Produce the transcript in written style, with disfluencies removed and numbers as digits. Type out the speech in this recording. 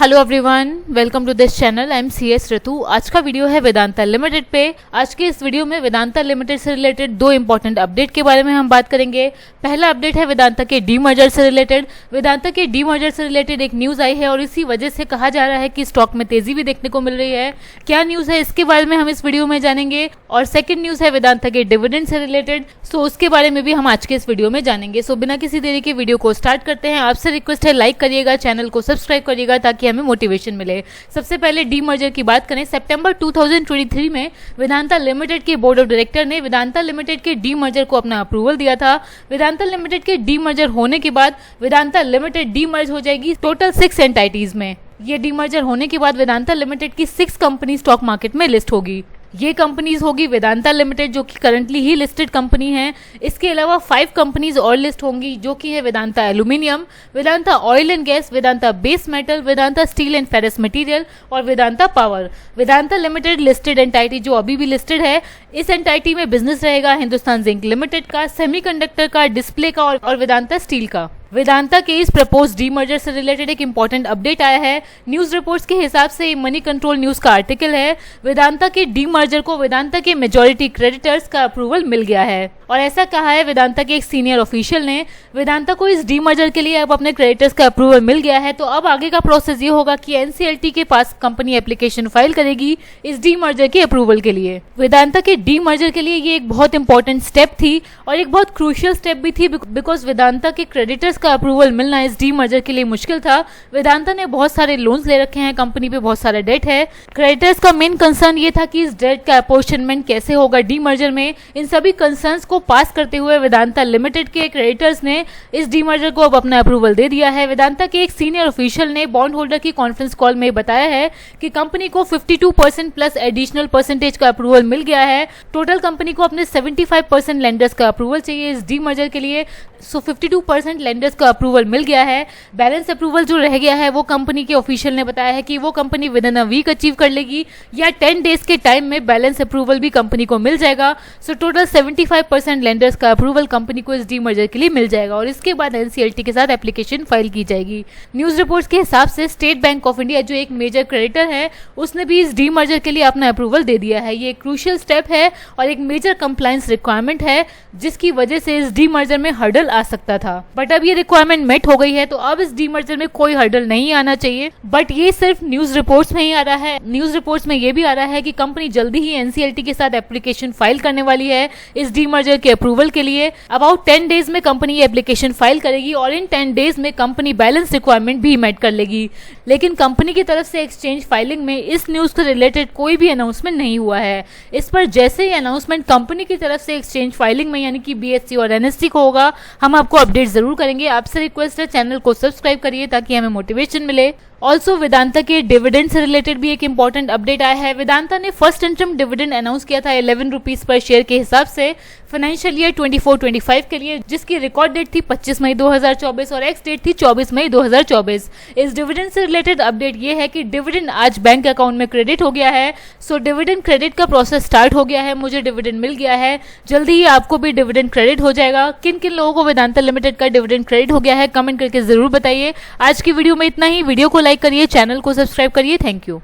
Hello everyone, welcome to this channel. I am CS Ritu. आज का video है Vedanta limited पे। आज के इस वीडियो में वेदांता लिमिटेड से रिलेटेड दो इंपॉर्टेंट अपडेट के बारे में हम बात करेंगे। पहला अपडेट है वेदांता के डीमर्जर से रिलेटेड। वेदांता के डीमर्जर से रिलेटेड एक न्यूज आई है और इसी वजह से कहा जा रहा है कि स्टॉक में तेजी भी देखने को मिल रही है। क्या न्यूज है इसके बारे में हम इस वीडियो में जानेंगे। और सेकंड न्यूज है वेदांता के डिविडेंड से रिलेटेड, सो उसके बारे में भी हम आज के इस वीडियो में जानेंगे। सो बिना किसी देरी के वीडियो को स्टार्ट करते हैं। आपसे रिक्वेस्ट है लाइक करिएगा, चैनल को सब्सक्राइब करिएगा ताकि हमें मोटिवेशन मिले। सबसे पहले डीमर्जर की बात करें, सितंबर 2023 में वेदांता लिमिटेड के बोर्ड ऑफ डायरेक्टर ने वेदांता लिमिटेड के डीमर्जर को अपना अप्रूवल दिया था। वेदांता लिमिटेड के डीमर्जर होने के बाद वेदांता लिमिटेड डीमर्ज हो जाएगी टोटल 6 एंटाइटीज में। ये डीमर्जर होने के बाद वेदांता लिमिटेड की 6 कंपनी स्टॉक मार्केट में लिस्ट होगी। ये कंपनीज होगी वेदांता लिमिटेड जो कि करंटली ही लिस्टेड कंपनी है। इसके अलावा 5 कंपनीज और लिस्ट होंगी जो कि है Vedanta aluminium, Vedanta oil and gas, Vedanta base metal, Vedanta steel and ferrous material और Vedanta power. Vedanta limited listed entity जो अभी भी लिस्टेड है, इस एंटाइटी में बिजनेस रहेगा हिंदुस्तान जिंक लिमिटेड का, सेमीकंडक्टर का, डिस्प्ले का और वेदांता स्टील का। वेदांता के इस प्रपोज डीमर्जर से रिलेटेड एक इंपॉर्टेंट अपडेट आया है। न्यूज रिपोर्ट्स के हिसाब से मनी कंट्रोल न्यूज का आर्टिकल है। वेदांता के डीमर्जर को वेदांता के मेजॉरिटी क्रेडिटर्स का अप्रूवल मिल गया है और ऐसा कहा है वेदांता के एक सीनियर ऑफिशियल ने। वेदांता को इस डीमर्जर के लिए अब अपने क्रेडिटर्स का अप्रूवल मिल गया है, तो अब आगे का प्रोसेस ये होगा कि NCLT के पास कंपनी एप्लीकेशन फाइल करेगी इस डीमर्जर के अप्रूवल के लिए। वेदांता के डीमर्जर के लिए ये एक बहुत इंपॉर्टेंट स्टेप थी और एक बहुत क्रूशियल स्टेप भी थी बिकॉज वेदांता के क्रेडिटर्स का अप्रूवल मिलना इस डीमर्जर के लिए मुश्किल था। वेदांता ने बहुत सारे लोन्स ले रखे हैं, कंपनी पे बहुत सारा डेट है। क्रेडिटर्स का मेन कंसर्न ये था कि इस डेट का अपॉर्शनमेंट कैसे होगा डीमर्जर में। इन सभी कंसर्न्स को पास करते हुए वेदांता लिमिटेड के क्रेडिटर्स ने इस डीमर्जर को अब अपना अप्रूवल दे दिया है। वेदांता के एक सीनियर ऑफिशियल ने बॉन्ड होल्डर की कॉन्फ्रेंस कॉल में बताया है कि कंपनी को 52% प्लस एडिशनल परसेंटेज का अप्रूवल मिल गया है। टोटल कंपनी को अपने 75% लेंडर्स का अप्रूवल चाहिए इस डीमर्जर के लिए। सो 52% लेंडर्स का अप्रूवल मिल गया है। बैलेंस अप्रूवल जो रह गया है वो कंपनी के ऑफिशियल ने बताया है कि वो company within a week achieve कर लेगी या 10 डेज के टाइम में बैलेंस अप्रूवल भी कंपनी को मिल जाएगा। सो टोटल 75% लेंडर्स का अप्रूवल कंपनी को इस डीमर्जर के लिए मिल जाएगा और इसके बाद NCLT के साथ एप्लीकेशन फाइल की जाएगी। न्यूज रिपोर्ट्स के हिसाब से स्टेट बैंक ऑफ इंडिया जो एक मेजर क्रेडिटर है उसने भी इस डीमर्जर के लिए अपना अप्रूवल दे दिया है। ये क्रूशियल स्टेप है और एक मेजर कंप्लायंस रिक्वायरमेंट है जिसकी वजह से इस डीमर्जर में हर्डल आ सकता था, बट अब ये रिक्वायरमेंट मेट हो गई है तो अब इस डीमर्जर में कोई हर्डल नहीं आना चाहिए। बट ये सिर्फ न्यूज रिपोर्ट्स में ही आ रहा है। न्यूज रिपोर्ट्स में ये भी आ रहा है कि कंपनी जल्दी ही NCLT के साथ एप्लीकेशन फाइल करने वाली है इस डीमर्जर के अप्रूवल के लिए। अबाउट 10 डेज में कंपनी एप्लीकेशन फाइल करेगी और इन 10 डेज में कंपनी बैलेंस रिक्वायरमेंट भी मेट कर लेगी। लेकिन कंपनी की तरफ से एक्सचेंज फाइलिंग में इस न्यूज से रिलेटेड कोई भी अनाउंसमेंट नहीं हुआ है। इस पर जैसे ही अनाउंसमेंट कंपनी की तरफ से एक्सचेंज फाइलिंग में यानी कि BSE और NSE को होगा हम आपको अपडेट जरूर करेंगे। आपसे रिक्वेस्ट है चैनल को सब्सक्राइब करिए ताकि हमें मोटिवेशन मिले। ऑल्सो वेदांता के डिविडेंड से रिलेटेड भी एक इंपॉर्टेंट अपडेट आया है। वेदांता ने फर्स्ट इंटरम डिविडेंड अनाउंस किया था 11 रुपीज पर शेयर के हिसाब से फाइनेंशियल ईयर 24-25 के लिए, जिसकी रिकॉर्ड डेट थी 25 मई 2024 और एक्स डेट थी 24 मई 2024। इस डिविडेंड से रिलेटेड अपडेट ये है कि डिविडेंड आज बैंक अकाउंट में क्रेडिट हो गया है। सो डिविडेंड क्रेडिट का प्रोसेस स्टार्ट हो गया है। मुझे डिविडेंड मिल गया है, जल्दी ही आपको भी डिविडेंड क्रेडिट हो जाएगा। किन किन लोगों को वेदांता लिमिटेड का डिविडेंड क्रेडिट हो गया है कमेंट करके जरूर बताइए। आज की वीडियो में इतना ही। वीडियो को लाइक करिए, चैनल को सब्सक्राइब करिए। Thank you.